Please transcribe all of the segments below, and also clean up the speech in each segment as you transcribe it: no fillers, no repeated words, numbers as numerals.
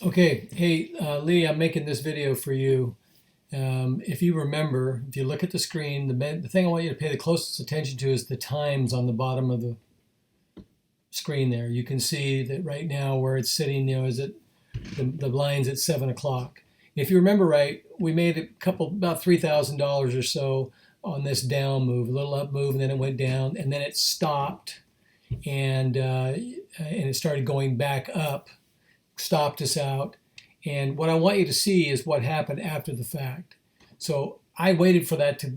Okay, hey Lee, I'm making this video for you. If you remember, if you look at the screen, the thing I want you to pay the closest attention to is the times on the bottom of the screen there. You can see that right now where it's sitting, is it the line's at 7 o'clock. If you remember right, we made about $3,000 or so on this down move, a little up move, and then it went down, and then it stopped, and it started going back up, stopped us out. And what I want you to see is what happened after the fact. So I waited for that to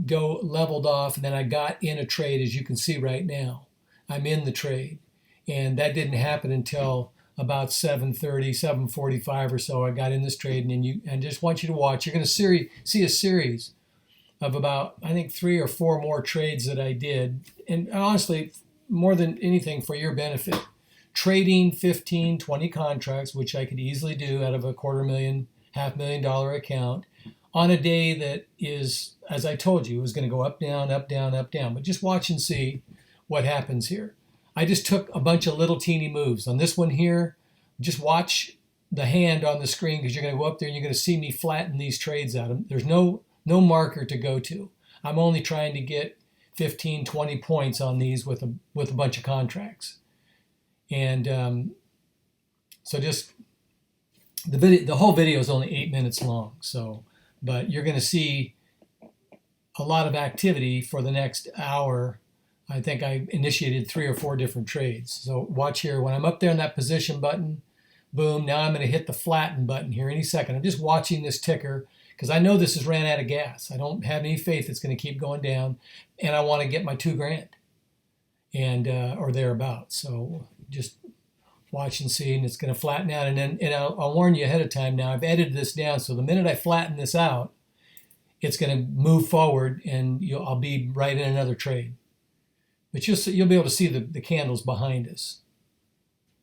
go leveled off, and then I got in a trade, as you can see right now. I'm in the trade. And that didn't happen until about 7:30, 7:45 or so. I got in this trade, and just want you to watch. You're going to see a series of about, I think, 3 or 4 more trades that I did. And honestly, more than anything, for your benefit, trading 15, 20 contracts, which I could easily do out of a $250,000, $500,000 account on a day that is, as I told you, was going to go up, down, up, down, up, down. But just watch and see what happens here. I just took a bunch of little teeny moves. On this one here, just watch the hand on the screen, because you're going to go up there and you're going to see me flatten these trades out. There's no marker to go to. I'm only trying to get 15, 20 points on these with a bunch of contracts. And so just the whole video is only 8 minutes long. So, but you're going to see a lot of activity for the next hour. I think I initiated 3 or 4 different trades. So watch here. When I'm up there on that position button, boom, now I'm going to hit the flatten button here any second. I'm just watching this ticker because I know this has ran out of gas. I don't have any faith it's going to keep going down, and I want to get my $2,000 and or thereabouts. So just watch and see, and it's going to flatten out. And I'll warn you ahead of time now. I've edited this down, so the minute I flatten this out, it's going to move forward, and I'll be right in another trade. But you'll be able to see the candles behind us.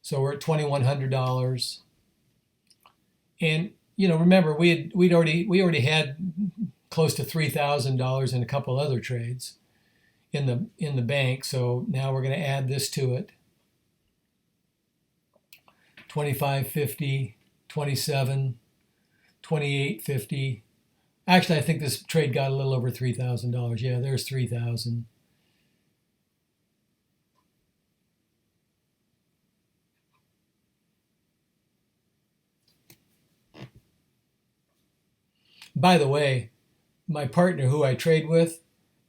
So we're at $2,100, and remember we already had close to $3,000 in a couple other trades in the bank. So now we're going to add this to it. 25.50, 27, 28.50. Actually, I think this trade got a little over $3,000. Yeah, there's 3,000. By the way, my partner who I trade with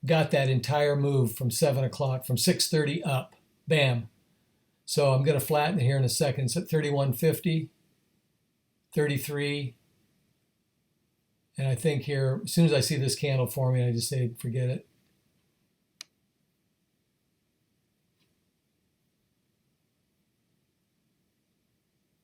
got that entire move from 7 o'clock, from 6:30 up. Bam. So I'm going to flatten it here in a second. It's at 31.50, 33. And I think here, as soon as I see this candle forming, I just say, forget it.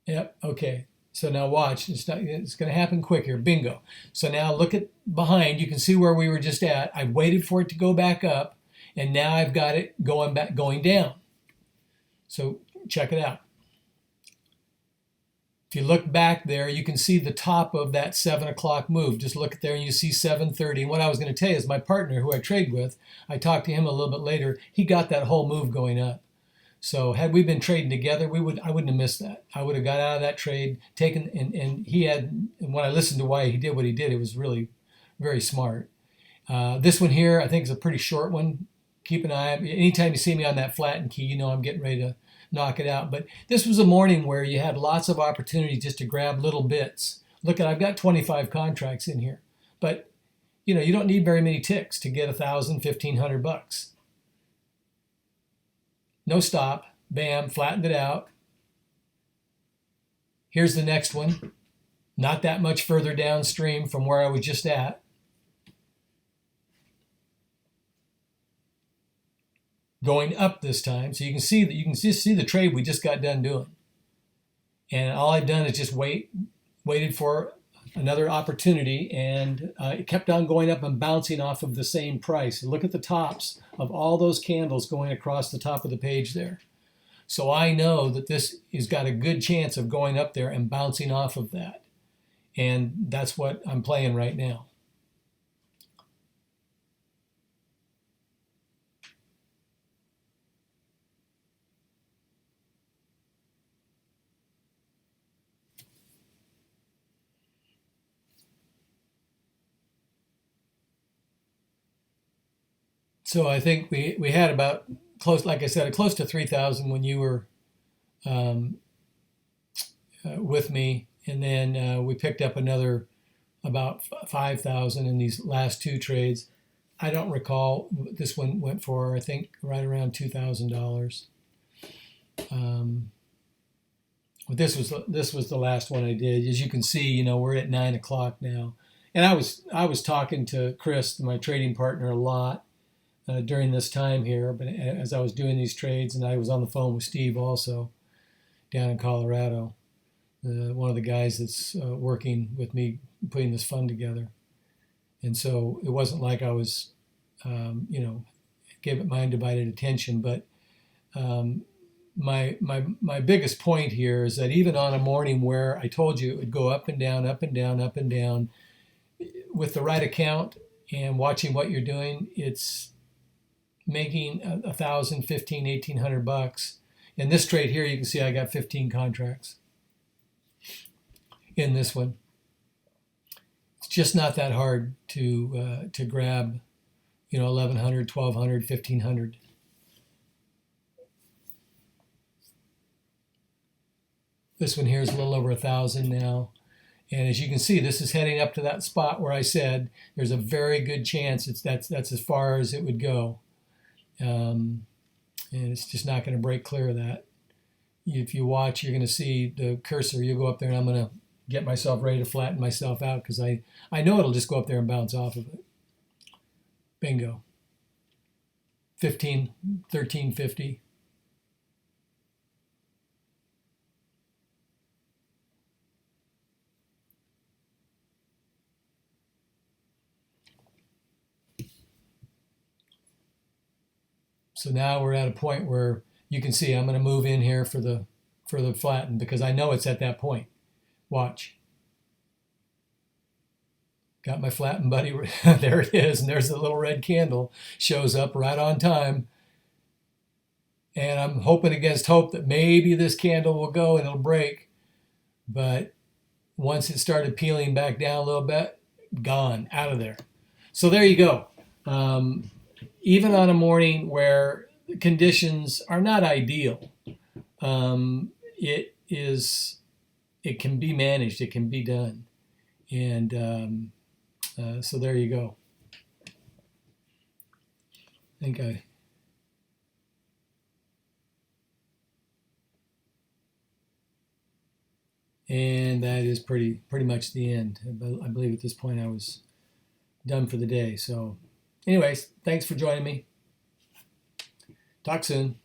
Yep, okay. So now watch, it's going to happen quick here. Bingo. So now look at behind. You can see where we were just at. I waited for it to go back up, and now I've got it going down. So check it out. If you look back there, you can see the top of that 7 o'clock move. Just look at there and you see 7:30. And what I was going to tell you is my partner who I trade with, I talked to him a little bit later, he got that whole move going up. So had we been trading together, I wouldn't have missed that. I would have got out of that trade, taken, and he had, and when I listened to why he did what he did, it was really very smart. This one here, I think is a pretty short one. Keep an eye. Anytime you see me on that flatten key, I'm getting ready to knock it out. But this was a morning where you had lots of opportunities just to grab little bits. Look I've got 25 contracts in here, but you don't need very many ticks to get 1,000, 1,500 bucks. No stop, bam, flattened it out. Here's the next one, not that much further downstream from where I was just at. Going up this time, so you can see the trade we just got done doing. And all I've done is just waited for another opportunity, and it kept on going up and bouncing off of the same price. Look at the tops of all those candles going across the top of the page there. So I know that this has got a good chance of going up there and bouncing off of that. And that's what I'm playing right now. So I think we had about close, like I said, close to 3,000 when you were um, with me, and then we picked up another about 5,000 in these last two trades. I don't recall what this one went for. I think right around $2,000. But this was the last one I did. As you can see, we're at 9 o'clock now, and I was talking to Chris, my trading partner, a lot during this time here. But as I was doing these trades, and I was on the phone with Steve also down in Colorado, one of the guys that's working with me putting this fund together. And so it wasn't like I was, gave it my undivided attention. But my biggest point here is that even on a morning where I told you it would go up and down, up and down, up and down, with the right account and watching what you're doing, it's making $1,000, $1,500, $1,800. In this trade here, you can see I got 15 contracts in this one. It's just not that hard to grab, 1,100, 1,200, 1,500. This one here is a little over 1,000 now. And as you can see, this is heading up to that spot where I said there's a very good chance that's as far as it would go. And it's just not going to break clear of that. If you watch, you're going to see the cursor. You'll go up there, and I'm going to get myself ready to flatten myself out because I know it'll just go up there and bounce off of it. Bingo. 13.50. So now we're at a point where you can see I'm going to move in here for the flatten because I know it's at that point. Watch. Got my flatten buddy. There it is. And there's the little red candle. Shows up right on time. And I'm hoping against hope that maybe this candle will go and it'll break. But once it started peeling back down a little bit, gone, out of there. So there you go. Even on a morning where conditions are not ideal, it can be managed. It can be done. And so there you go. And that is pretty much the end. I believe at this point I was done for the day. So anyways, thanks for joining me. Talk soon.